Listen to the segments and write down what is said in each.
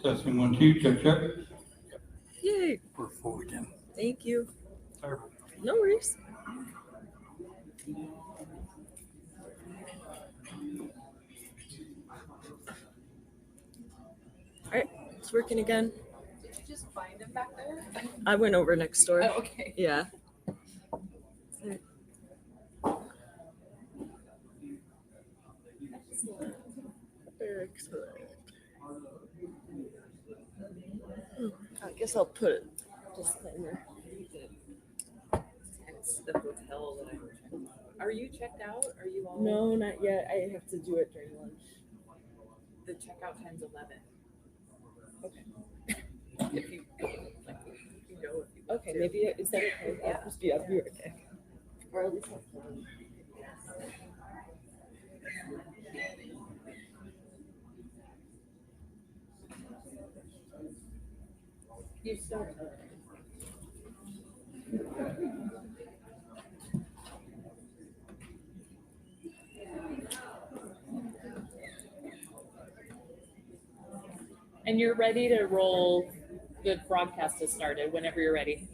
Testing 1, 2, check, check. Yay. We're full again. Thank you. Sorry. No worries. All right, it's working again. Did you just find him back there? I went over next door. Oh, okay. Yeah. Excellent. I guess I'll put a disclaimer. It's the hotel that I'm checking. Are you checked out? Are you all? No, not yet. I have to do it during lunch. The checkout time's 11. Okay. If you like, if you know if you want Okay, to. maybe is that okay? Yeah. I'll just be up here. Okay. Or at least I'll plan. You start. And you're ready to roll. The broadcast has started whenever you're ready.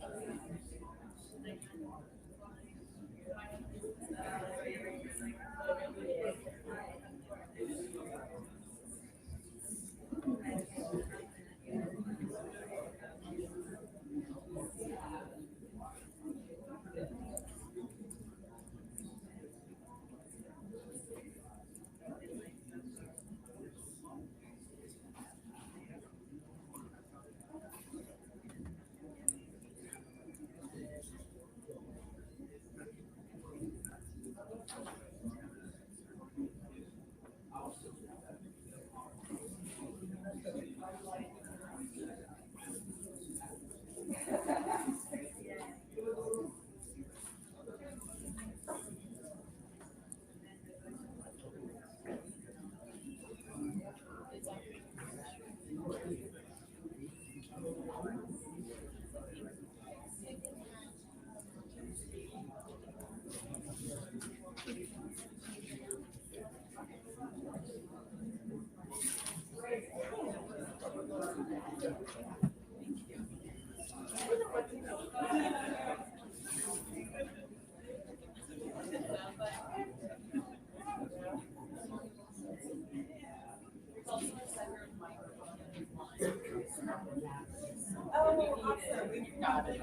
Got it.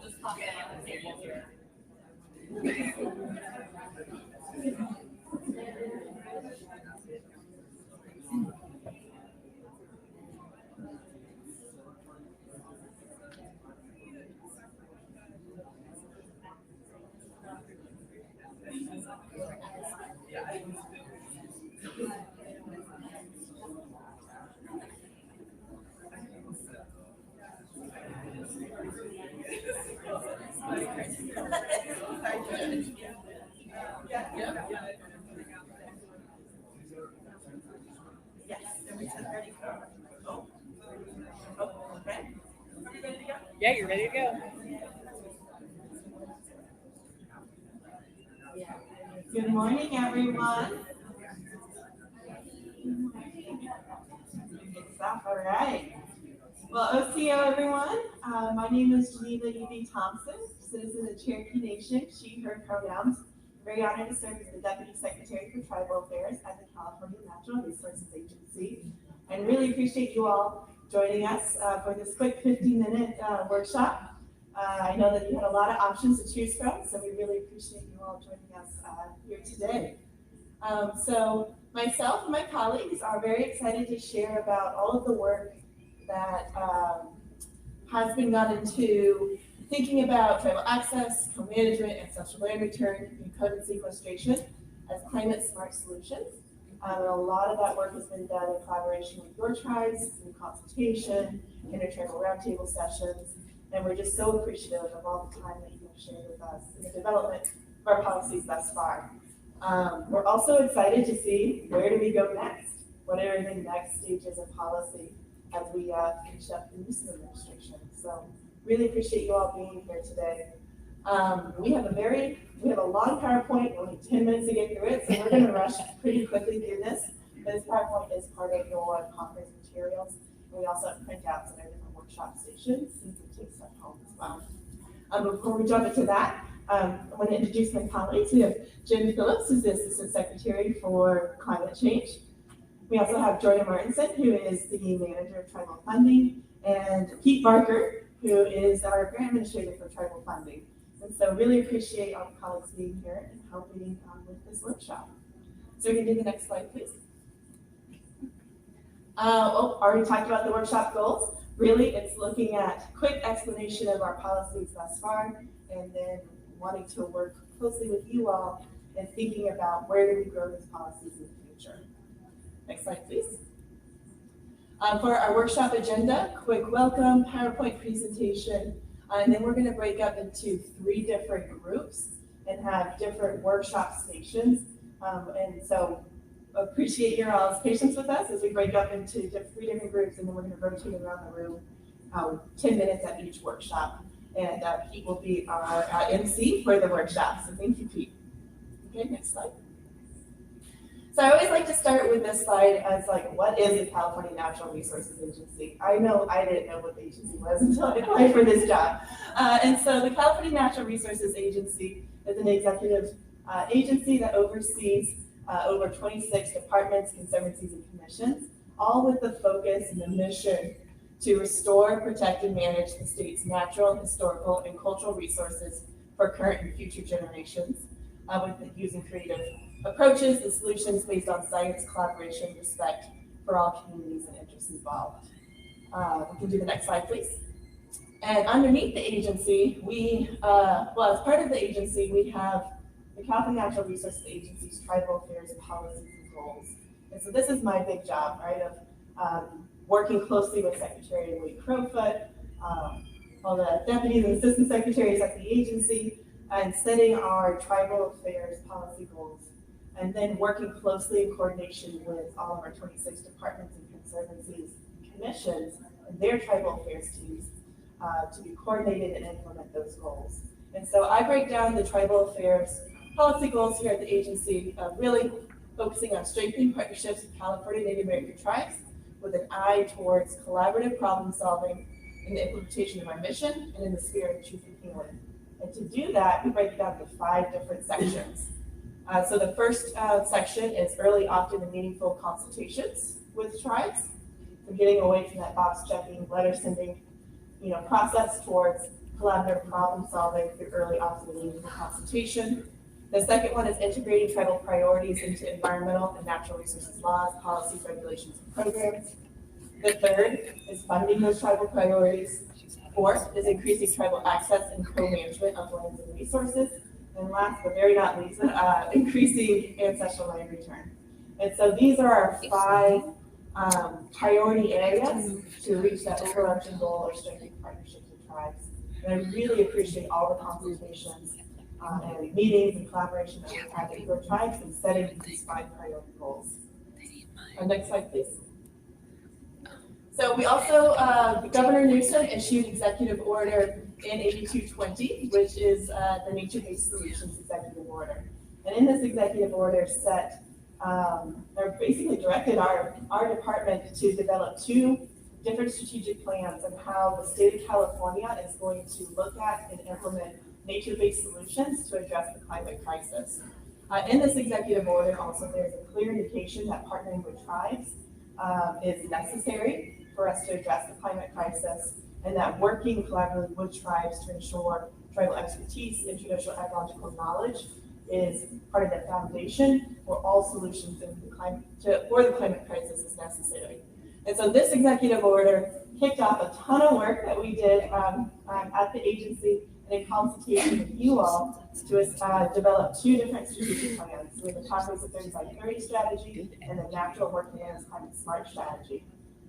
Just pop it on the table here. Yeah, you're ready to go. Good morning, everyone. All right. Well, OCO, everyone. My name is Geneva E.B. Thompson, citizen of Cherokee Nation, she, her pronouns. Very honored to serve as the Deputy Secretary for Tribal Affairs at the California Natural Resources Agency. And really appreciate you all joining us for this quick 15-minute workshop. I know that you had a lot of options to choose from, so we really appreciate you all joining us here today. So myself and my colleagues are very excited to share about all of the work that has been done into thinking about tribal access, co-management, ancestral land return, and carbon sequestration as climate smart solutions. And a lot of that work has been done in collaboration with your tribes, through consultation, intertribal roundtable sessions, and we're just so appreciative of all the time that you have shared with us in the development of our policies thus far. We're also excited to see where do we go next? What are the next stages of policy as we finish up the Newsom administration? So really appreciate you all being here today. We have a long PowerPoint, only 10 minutes to get through it, so we're going to rush pretty quickly through this. This PowerPoint is part of your conference materials. And we also have printouts at our different workshop stations, so you can take stuff home as well. Before we jump into that, I want to introduce my colleagues. We have Jim Phillips, who's the Assistant Secretary for Climate Change. We also have Jordan Martinson, who is the Manager of Tribal Funding, and Pete Barker, who is our Grant Administrator for Tribal Funding. And so really appreciate all the colleagues being here and helping with this workshop. So we can do the next slide, please. Already talked about the workshop goals. Really, it's looking at quick explanation of our policies thus far, and then wanting to work closely with you all and thinking about where do we grow these policies in the future. Next slide, please. For our workshop agenda, quick welcome, PowerPoint presentation, and then we're going to break up into 3 different groups and have different workshop stations. And so appreciate your all's patience with us as we break up into 3 different groups, and then we're going to rotate around the room 10 minutes at each workshop. And Pete will be our MC for the workshop. So thank you, Pete. Okay, next slide. So I always like to start with this slide as like, what is the California Natural Resources Agency? I know I didn't know what the agency was until I applied for this job. And so the California Natural Resources Agency is an executive agency that oversees over 26 departments, conservancies, and commissions, all with the focus and the mission to restore, protect, and manage the state's natural, historical, and cultural resources for current and future generations, with using creative approaches and solutions based on science, collaboration, respect for all communities and interests involved. We can do the next slide, please. And underneath the agency, as part of the agency, we have the California Natural Resources Agency's Tribal Affairs Policies and Goals. And so this is my big job, right, of working closely with Secretary Wade Crowfoot, all the deputies and assistant secretaries at the agency, and setting our tribal affairs policy goals, and then working closely in coordination with all of our 26 departments and conservancies and commissions and their tribal affairs teams to be coordinated and implement those goals. And so I break down the tribal affairs policy goals here at the agency, really focusing on strengthening partnerships with California Native American tribes with an eye towards collaborative problem solving in the implementation of our mission and in the spirit of truth and healing. And to do that, we break it down into 5 different sections. So the first section is early, often, and meaningful consultations with tribes. So getting away from that box checking, letter sending, process towards collaborative problem solving through early, often, and meaningful consultation. The second one is integrating tribal priorities into environmental and natural resources laws, policies, regulations, and programs. The third is funding those tribal priorities. Fourth is increasing tribal access and co-management of lands and resources. And last but very not least, increasing ancestral land return. And so these are our 5 priority areas to reach that overarching goal of strengthening partnerships with tribes. And I really appreciate all the consultations and meetings and collaboration that we've had with your tribes in setting these 5 priority goals. Next slide, please. So we also, Governor Newsom issued Executive Order in 8220, which is the Nature-Based Solutions Executive Order. And in this executive order or basically directed our department to develop 2 different strategic plans on how the state of California is going to look at and implement nature-based solutions to address the climate crisis. In this executive order also, there's a clear indication that partnering with tribes is necessary for us to address the climate crisis, and that working collaboratively with tribes to ensure tribal expertise and traditional ecological knowledge is part of the foundation for all solutions in for the climate crisis is necessary. And so this executive order kicked off a ton of work that we did at the agency and in consultation with you all to develop two different strategic plans. We have the Pathways to 30 by 30 strategy and the Natural Working Lands Climate Smart strategy.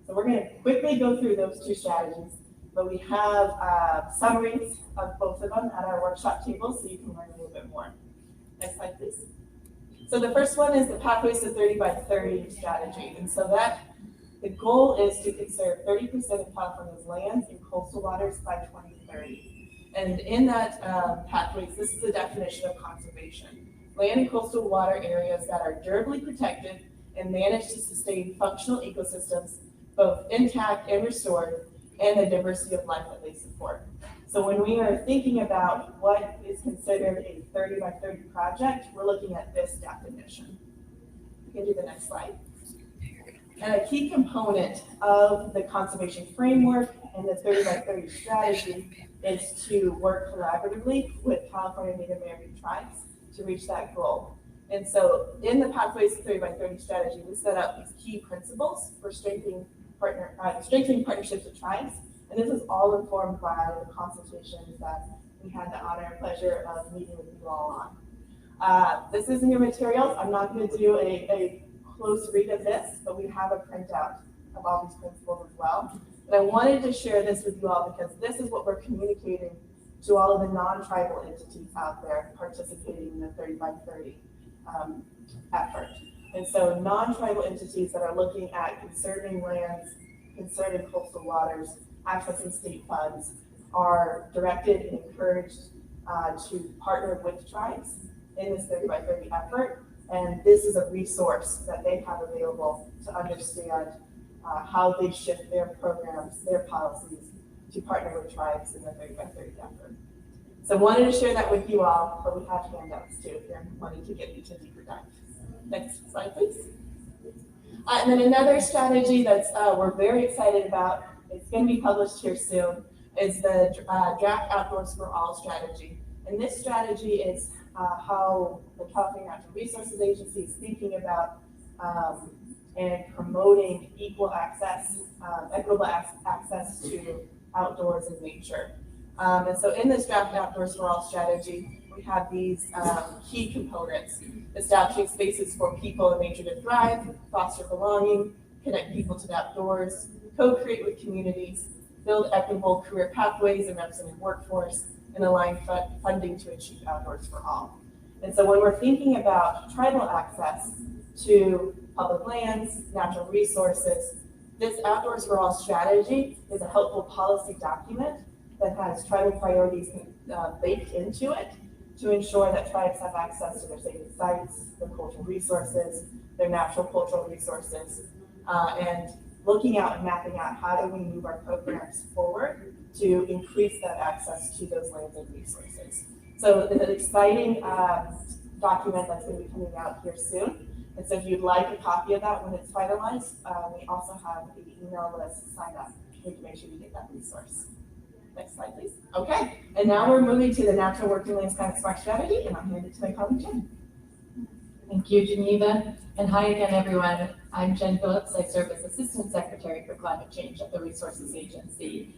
So we're going to quickly go through those two strategies, but we have summaries of both of them at our workshop table so you can learn a little bit more. Next slide, please. So the first one is the Pathways to 30 by 30 strategy. And so the goal is to conserve 30% of California's lands and coastal waters by 2030. And in that pathways, this is the definition of conservation. Land and coastal water areas that are durably protected and managed to sustain functional ecosystems, both intact and restored, and the diversity of life that they support. So when we are thinking about what is considered a 30 by 30 project, we're looking at this definition. We can do the next slide. And a key component of the conservation framework and the 30 by 30 strategy is to work collaboratively with California Native American tribes to reach that goal. And so in the Pathways to 30 by 30 strategy, we set out these key principles for strengthening partnerships with tribes. And this is all informed by the consultations that we had the honor and pleasure of meeting with you all on. This is in your materials. I'm not going to do a close read of this, but we have a printout of all these principles as well. But I wanted to share this with you all because this is what we're communicating to all of the non-tribal entities out there participating in the 30 by 30 effort. And so non-tribal entities that are looking at conserving lands, conserving coastal waters, accessing state funds are directed and encouraged to partner with tribes in this 30 by 30 effort. And this is a resource that they have available to understand how they shift their programs, their policies to partner with tribes in the 30 by 30 effort. So I wanted to share that with you all, but we have handouts too if you're wanting to get into deeper dive. Next slide, please. And then another strategy that's we're very excited about, it's going to be published here soon, is the Draft Outdoors for All strategy. And this strategy is how the California Natural Resources Agency is thinking about and promoting equal access, equitable access to outdoors and nature. And so in this Draft Outdoors for All strategy, we have these key components: establishing spaces for people and nature to thrive, foster belonging, connect people to the outdoors, co-create with communities, build equitable career pathways and representative workforce, and align funding to achieve outdoors for all. And so when we're thinking about tribal access to public lands, natural resources, this Outdoors for All strategy is a helpful policy document that has tribal priorities baked into it to ensure that tribes have access to their sacred sites, their cultural resources, their natural cultural resources, and looking out and mapping out how do we move our programs forward to increase that access to those lands and resources. So it's an exciting document that's going to be coming out here soon. And so if you'd like a copy of that when it's finalized, we also have an email list sign up. We can make sure you get that resource. Next slide, please. Okay, and now we're moving to the Natural Working Lands Climate Smart strategy, and I'll hand it to my colleague, Jen. Thank you, Geneva. And hi again, everyone. I'm Jen Phillips. I serve as Assistant Secretary for Climate Change at the Resources Agency.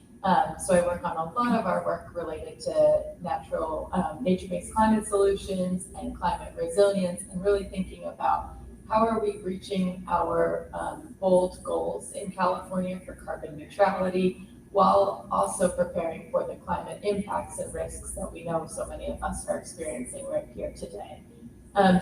So I work on a lot of our work related to nature-based climate solutions and climate resilience, and really thinking about how are we reaching our bold goals in California for carbon neutrality, while also preparing for the climate impacts and risks that we know so many of us are experiencing right here today.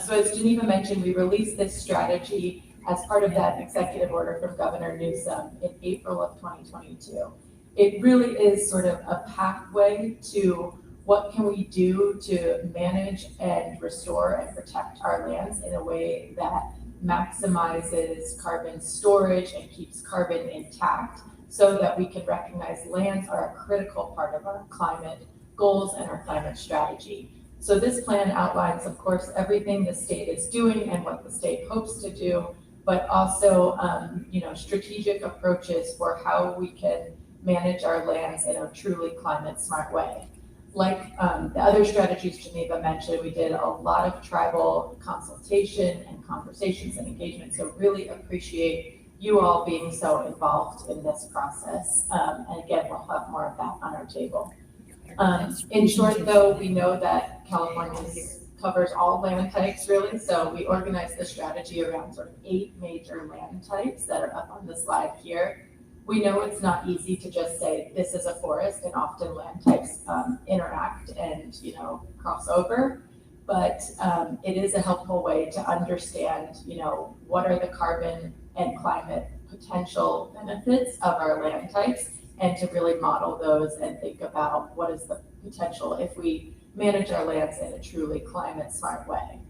So as Geneva mentioned, we released this strategy as part of that executive order from Governor Newsom in April of 2022. It really is sort of a pathway to what can we do to manage and restore and protect our lands in a way that maximizes carbon storage and keeps carbon intact, so that we can recognize lands are a critical part of our climate goals and our climate strategy. So this plan outlines, of course, everything the state is doing and what the state hopes to do, but also strategic approaches for how we can manage our lands in a truly climate smart way. Like the other strategies Geneva mentioned, we did a lot of tribal consultation and conversations and engagement. So really appreciate you all being so involved in this process. And again, we'll have more of that on our table. In short, though, we know that California covers all land types, really. So we organized the strategy around sort of 8 major land types that are up on the slide here. We know it's not easy to just say this is a forest, and often land types interact and cross over. But it is a helpful way to understand, what are the carbon and climate potential benefits of our land types, and to really model those and think about what is the potential if we manage our lands in a truly climate smart way.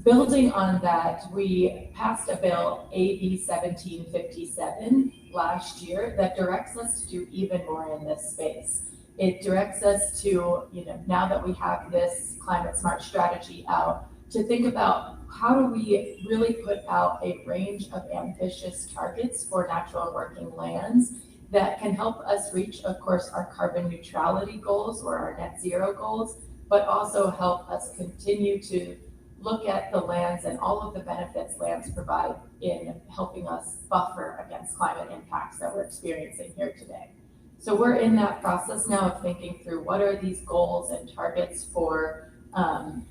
Building on that, we passed a bill, AB 1757, last year that directs us to do even more in this space. It directs us to, now that we have this climate smart strategy out, to think about how do we really put out a range of ambitious targets for natural and working lands that can help us reach, of course, our carbon neutrality goals or our net zero goals, but also help us continue to look at the lands and all of the benefits lands provide in helping us buffer against climate impacts that we're experiencing here today. So we're in that process now of thinking through what are these goals and targets for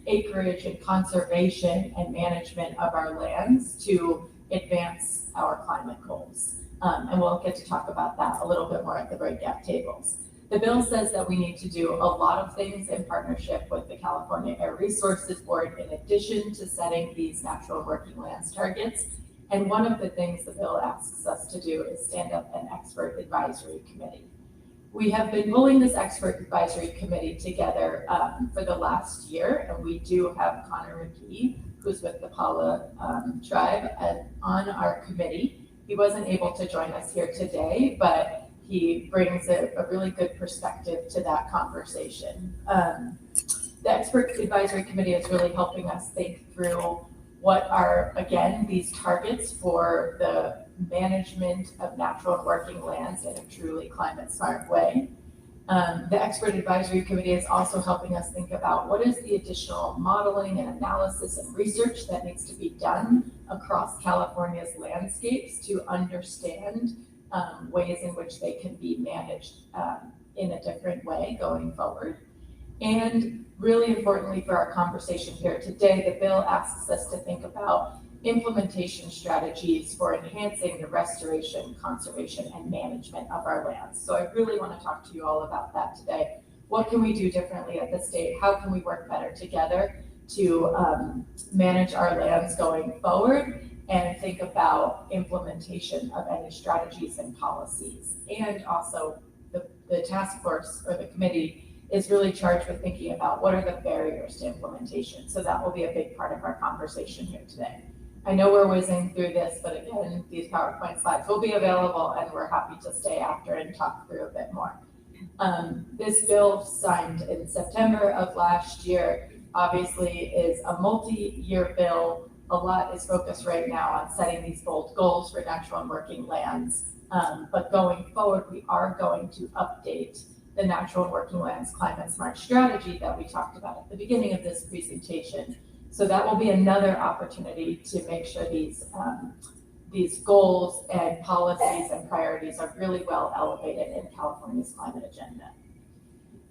acreage and conservation and management of our lands to advance our climate goals. And we'll get to talk about that a little bit more at the breakout tables. The bill says that we need to do a lot of things in partnership with the California Air Resources Board in addition to setting these natural working lands targets. And one of the things the bill asks us to do is stand up an expert advisory committee. We have been pulling this expert advisory committee together for the last year, and we do have Connor McGee, who's with the Paula tribe, on our committee. He wasn't able to join us here today, but he brings a really good perspective to that conversation. The expert advisory committee is really helping us think through what are, again, these targets for the management of natural and working lands in a truly climate smart way. The expert advisory committee is also helping us think about what is the additional modeling and analysis and research that needs to be done across California's landscapes to understand ways in which they can be managed in a different way going forward. And really importantly for our conversation here today, the bill asks us to think about implementation strategies for enhancing the restoration, conservation, and management of our lands. So I really want to talk to you all about that today. What can we do differently at the state? How can we work better together to manage our lands going forward and think about implementation of any strategies and policies? And also the task force or the committee is really charged with thinking about what are the barriers to implementation. So that will be a big part of our conversation here today. I know we're whizzing through this, but again, these PowerPoint slides will be available and we're happy to stay after and talk through a bit more. This bill signed in September of last year obviously is a multi-year bill. A lot is focused right now on setting these bold goals for natural and working lands. But going forward, we are going to update the natural and working lands climate smart strategy that we talked about at the beginning of this presentation. So that will be another opportunity to make sure these goals and policies and priorities are really well elevated in California's climate agenda.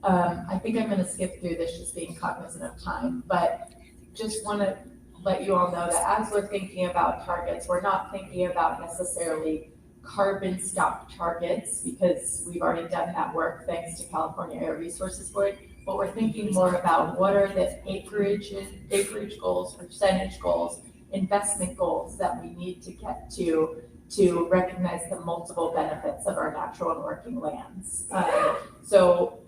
I think I'm going to skip through this just being cognizant of time, but just want to let you all know that as we're thinking about targets, we're not thinking about necessarily carbon stock targets because we've already done that work thanks to California Air Resources Board, but we're thinking more about what are the acreage goals, percentage goals, investment goals that we need to get to recognize the multiple benefits of our natural and working lands. So,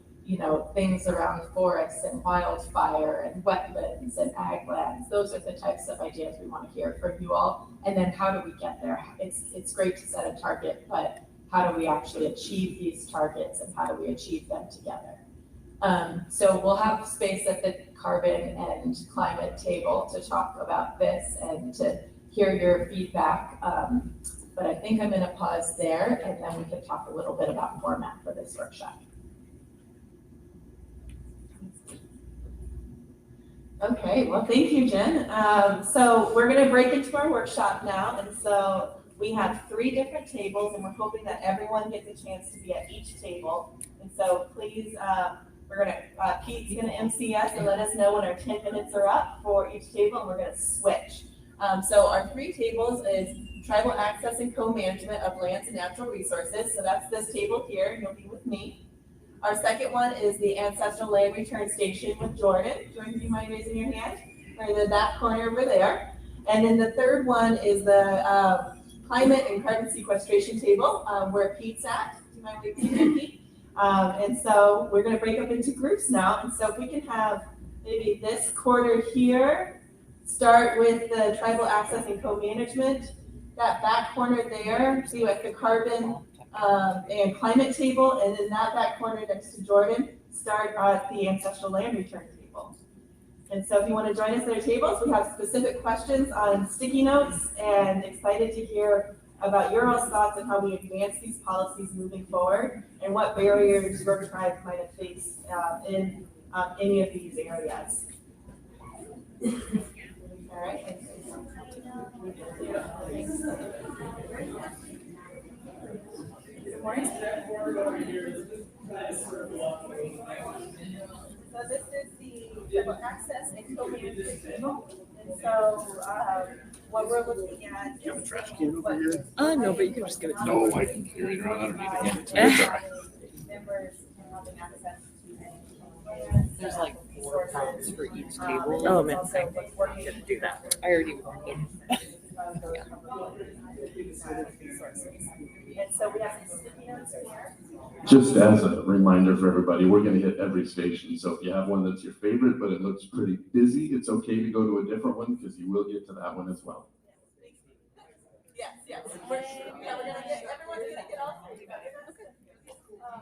things around forests and wildfire and wetlands and ag lands, those are the types of ideas we want to hear from you all. And then how do we get there? It's great to set a target, but how do we actually achieve these targets and how do we achieve them together? So we'll have space at the carbon and climate table to talk about this and to hear your feedback but I think I'm going to pause there, and then we can talk a little bit about format for this workshop. Okay, well, thank you, Jen. So we're going to break into our workshop now, and so we have 3 different tables, and we're hoping that everyone gets a chance to be at each table. And so please, Pete's going to MC us and let us know when our 10 minutes are up for each table, and we're going to switch. So our 3 tables is tribal access and co-management of lands and natural resources. So that's this table here, and you'll be with me. Our second one is the Ancestral Land Return Station with Jordan. Jordan, do you mind raising your hand? We're in that corner over there. And then the third one is the Climate and Carbon Sequestration table, where Pete's at. Do you mind raising your hand, Pete? And so we're going to break up into groups now. And so if we can have maybe this quarter here, start with the tribal access and co-management. That back corner there, see like the carbon and climate table, and then that back corner next to Jordan, start at the ancestral land return table. And so if you want to join us at our tables, we have specific questions on sticky notes, and excited to hear about your all's thoughts on how we advance these policies moving forward, and what barriers your tribe might have faced in any of these areas. All right. Good morning. So this is the tribal access and co-management table. And so what we're looking at. Do you have a trash can over here? No, but you can just give it to me. No, I can carry it around. I don't need it. It's all right. Members having access to There's like 4 pounds for each table. Oh man, I'm gonna do that. I already warned them. And so we have some sticky notes here. Just as a reminder for everybody, we're going to hit every station. So if you have one that's your favorite, but it looks pretty busy, it's okay to go to a different one because you will get to that one as well. Yes, yes.